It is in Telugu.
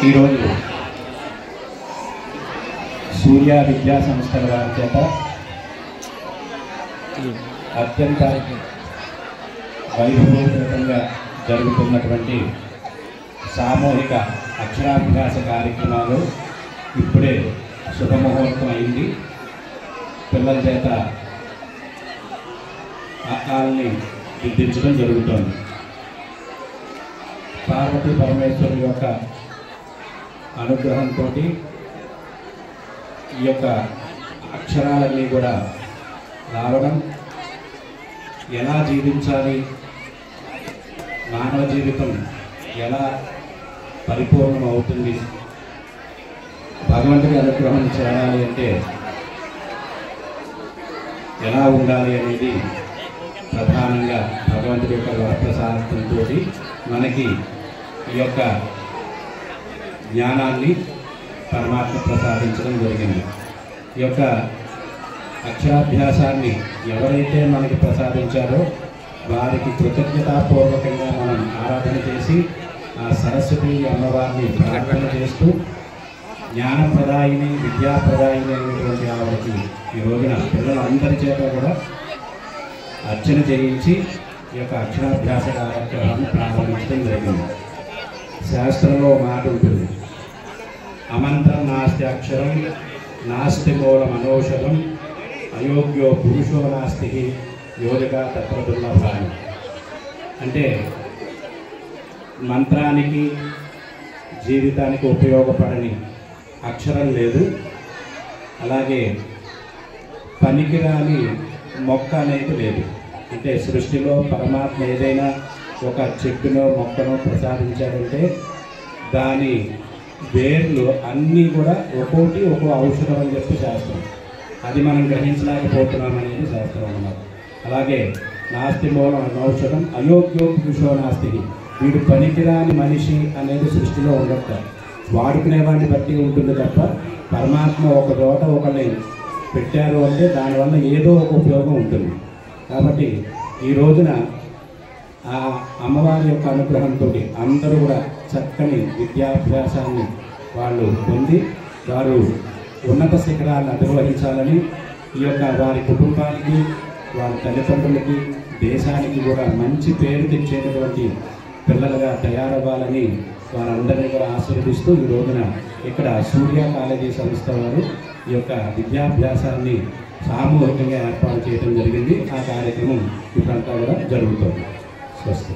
ఈరోజు సూర్య విద్యా సంస్థల వారి చేత అత్యంత వైభవోపేతంగా జరుగుతున్నటువంటి సామూహిక అక్షరాభ్యాస కార్యక్రమాలు ఇప్పుడే శుభముహూర్తం అయింది. పిల్లల చేత ఆకాల్ని దిద్దించడం జరుగుతోంది. పార్వతీ పరమేశ్వరుని యొక్క అనుగ్రహంతో ఈ యొక్క అక్షరాలన్నీ కూడా రావడం, ఎలా జీవించాలి, మానవ జీవితం ఎలా పరిపూర్ణం అవుతుంది, భగవంతుడి అనుగ్రహం చేయాలి అంటే ఎలా ఉండాలి అనేది ప్రధానంగా భగవంతుడి యొక్క వరప్రసాదంతో మనకి ఈ యొక్క జ్ఞానాన్ని పరమాత్మ ప్రసాదించడం జరిగింది. ఈ యొక్క అక్షరాభ్యాసాన్ని ఎవరైతే మనకి ప్రసాదించారో వారికి కృతజ్ఞతాపూర్వకంగా మనం ఆరాధన చేసి ఆ సరస్వతి అమ్మవారిని ప్రార్థన చేస్తూ జ్ఞానప్రదాయిని విద్యాప్రదాయిని అనేటువంటి ఆవిడకి ఈ రోజున పిల్లలందరి చేత కూడా అర్చన చేయించి ఈ యొక్క అక్షరాభ్యాస కార్యక్రమాన్ని ప్రారంభించడం జరిగింది. శాస్త్రంలో మాట ఉంటుంది, అమంత్రం నాస్తి అక్షరం నాస్తి మూలం అనౌషధం అయోగ్యో పురుషో నాస్తి యోగిగా తత్వదుర్లభాని. అంటే మంత్రానికి జీవితానికి ఉపయోగపడని అక్షరం లేదు, అలాగే పనికిరాని మొక్క అనేది లేదు. అంటే సృష్టిలో పరమాత్మ ఏదైనా ఒక చెట్టునో మొక్కనో ప్రసాదించాడంటే దాని వేర్లు అన్నీ కూడా ఒక్కోటి ఒక్కో ఔషధం అని చెప్పి శాస్త్రం. అది మనం గ్రహించలేకపోతున్నాం అనేది శాస్త్రం అన్నమాట. అలాగే నాస్తి మూలం ఔషధం అయోగ్యో పురుషో నాస్తి. వీడు పనికిరాని మనిషి అనేది సృష్టిలో ఉండదు, వాడుకునేవాడిని బట్టి ఉంటుంది తప్ప పరమాత్మ ఒక చోట ఒకరిని పెట్టారు అంటే దానివల్ల ఏదో ఒక ఉపయోగం ఉంటుంది. కాబట్టి ఈ రోజున ఆ అమ్మవారి యొక్క అనుగ్రహంతో అందరూ కూడా చక్కని విద్యాభ్యాసాన్ని వాళ్ళు పొంది వారు ఉన్నత శిఖరాలను అధిరోహించాలని, ఈ యొక్క వారి కుటుంబానికి వారి తల్లిదండ్రులకి దేశానికి కూడా మంచి పేరు తెచ్చేటటువంటి పిల్లలుగా తయారవ్వాలని వారందరినీ కూడా ఆశీర్వదిస్తూ ఈ రోజున ఇక్కడ సూర్య కాలేజీ సంస్థ వారు ఈ యొక్క విద్యాభ్యాసాన్ని సామూహికంగా ఏర్పాటు చేయడం జరిగింది. ఆ కార్యక్రమం ఇప్పుడంతా కూడా జరుగుతుంది. స్వస్తి.